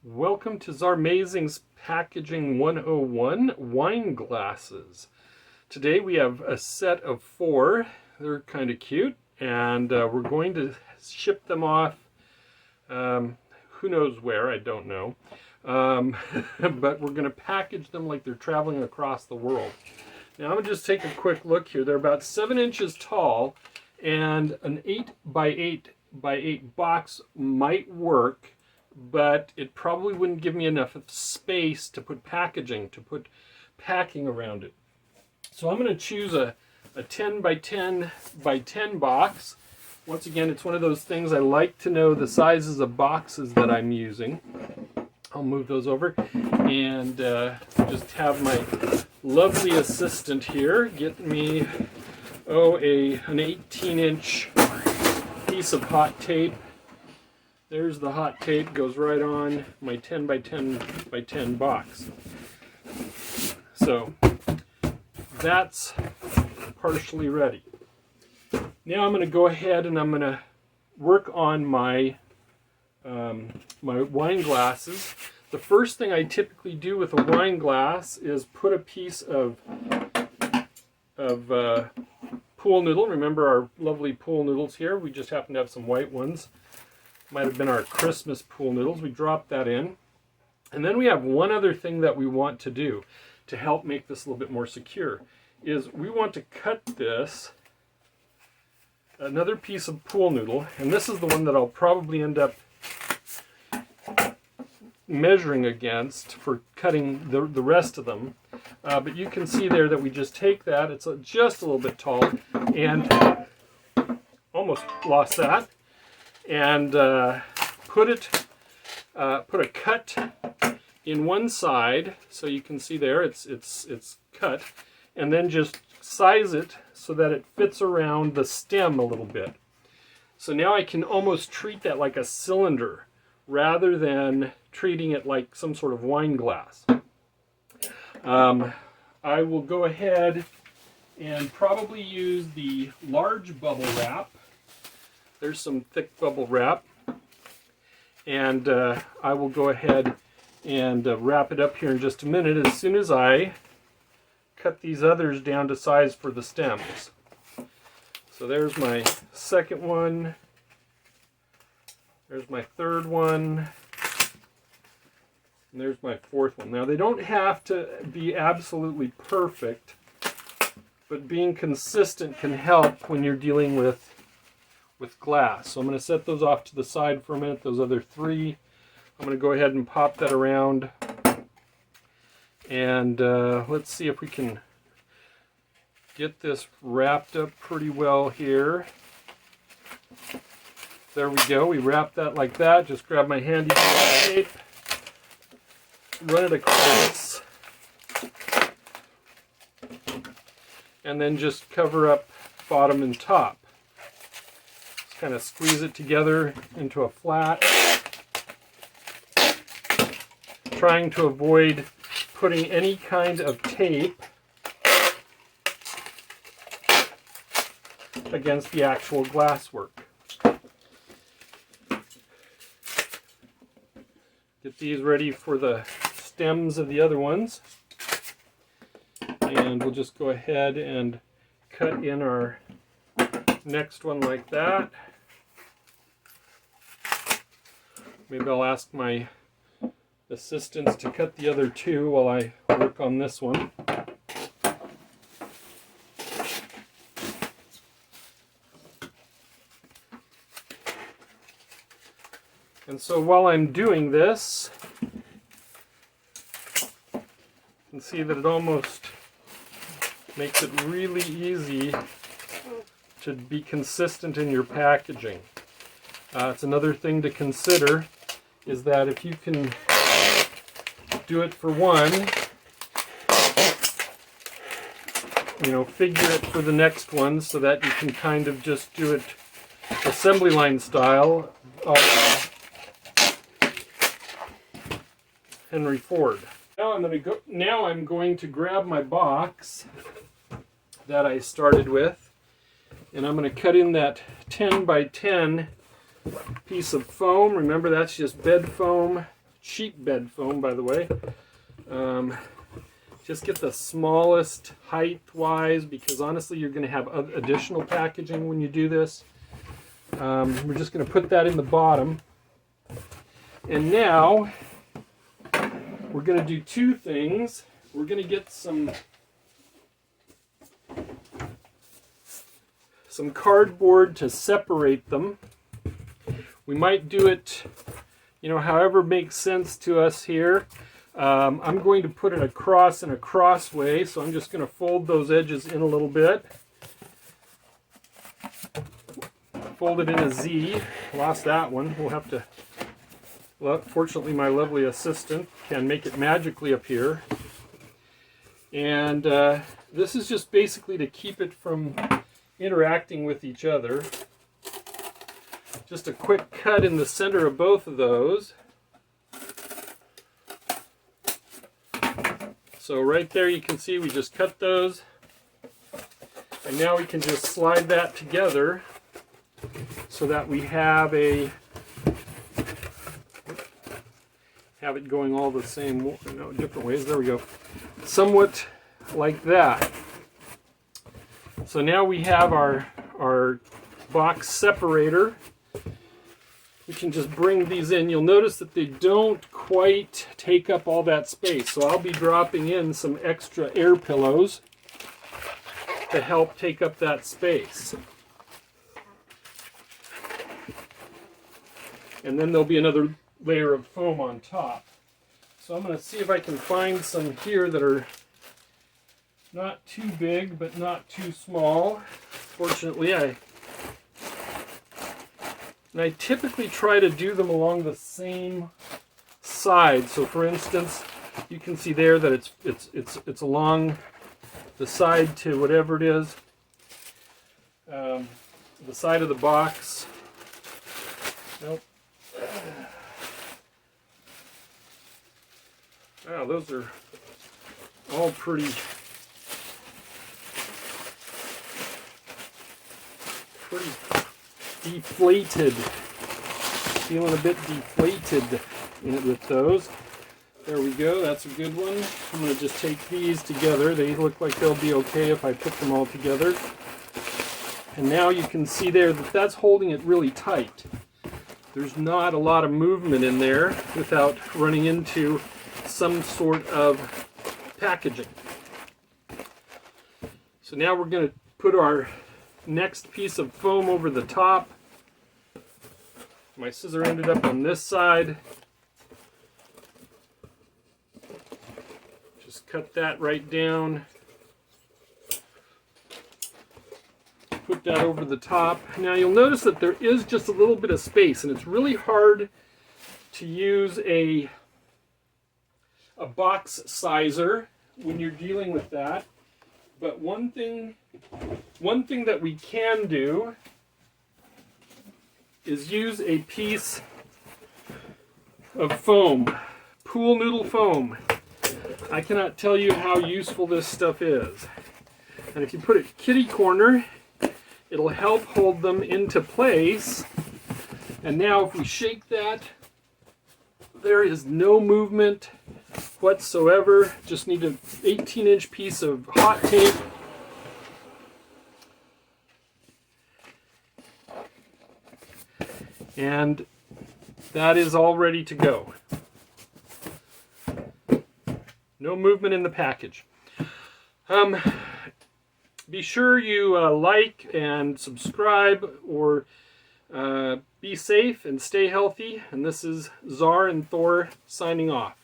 Welcome to Zarmazing's Packaging 101 wine glasses. Today we have a set of 4. They're kind of cute, and we're going to ship them off, who knows where, I don't know. But we're going to package them like they're traveling across the world. Now I'm going to just take a quick look here. They're about 7 inches tall, and an 8 by 8 by 8 box might work, but it probably wouldn't give me enough space to put packing around it. So I'm going to choose a 10 by 10 by 10 box. Once again, it's one of those things I like to know the sizes of boxes that I'm using. I'll move those over and just have my lovely assistant here get me an 18-inch piece of hot tape. There's the hot tape, goes right on my 10 by 10 by 10 box. So that's partially ready. Now I'm going to go ahead and I'm going to work on my my wine glasses. The first thing I typically do with a wine glass is put a piece of pool noodle. Remember our lovely pool noodles here? We just happen to have some white ones. Might have been our Christmas pool noodles. We drop that in. And then we have one other thing that we want to do to help make this a little bit more secure, is we want to cut this, another piece of pool noodle, and this is the one that I'll probably end up measuring against for cutting the rest of them. But you can see there that we just take that, it's just a little bit tall, and almost lost that. And put a cut in one side, so you can see there it's cut, and then just size it so that it fits around the stem a little bit. So now I can almost treat that like a cylinder rather than treating it like some sort of wine glass. I will go ahead and probably use the large bubble wrap. There's some thick bubble wrap, and I will go ahead and wrap it up here in just a minute as soon as I cut these others down to size for the stems. So there's my second one, there's my third one, and there's my fourth one. Now they don't have to be absolutely perfect, but being consistent can help when you're dealing with glass. So I'm going to set those off to the side for a minute, those other 3. I'm going to go ahead and pop that around, and let's see if we can get this wrapped up pretty well here. There we go, we wrap that like that. Just grab my handy tape, run it across, and then just cover up bottom and top. Kind of squeeze it together into a flat, trying to avoid putting any kind of tape against the actual glasswork. Get these ready for the stems of the other ones, and we'll just go ahead and cut in our next one like that. Maybe I'll ask my assistants to cut the other 2 while I work on this one. And so while I'm doing this, you can see that it almost makes it really easy to be consistent in your packaging. It's another thing to consider, is that if you can do it for one, figure it for the next one so that you can kind of just do it assembly line style, Henry Ford. Now I'm going to grab my box that I started with, and I'm going to cut in that 10 by 10 piece of foam. Remember, that's just bed foam. cheap bed foam, by the way. Just get the smallest height-wise, because honestly you're going to have additional packaging when you do this. We're just going to put that in the bottom. And now we're going to do two things. We're going to get some cardboard to separate them. We might do it, you know, however makes sense to us here. I'm going to put it across in a cross way, so I'm just going to fold those edges in a little bit. Fold it in a Z. Lost that one. We'll have to... Well, fortunately, my lovely assistant can make it magically appear. And this is just basically to keep it from interacting with each other. Just a quick cut in the center of both of those. So right there you can see we just cut those. And now we can just slide that together so that we have it going all the same, no, different ways. There we go. Somewhat like that. So now we have our box separator. We can just bring these in. You'll notice that they don't quite take up all that space. So I'll be dropping in some extra air pillows to help take up that space. And then there'll be another layer of foam on top. So I'm going to see if I can find some here that are not too big but not too small. Fortunately, I typically try to do them along the same side. So for instance, you can see there that it's along the side to whatever it is, the side of the box. Nope. Wow, those are all pretty deflated. Feeling a bit deflated with those. There we go, that's a good one. I'm going to just take these together. They look like they'll be okay if I put them all together. And now you can see there that that's holding it really tight. There's not a lot of movement in there without running into some sort of packaging. So now we're going to put our next piece of foam over the top. My scissor ended up on this side. Just cut that right down. Put that over the top. Now you'll notice that there is just a little bit of space, and it's really hard to use a box sizer when you're dealing with that. But one thing that we can do is use a piece of foam, pool noodle foam. I cannot tell you how useful this stuff is. And if you put it kitty corner, it'll help hold them into place. And now if we shake that, there is no movement whatsoever. Just need an 18-inch piece of hot tape. And that is all ready to go. No movement in the package. Be sure you like and subscribe, or be safe and stay healthy. And this is Zar and Thor signing off.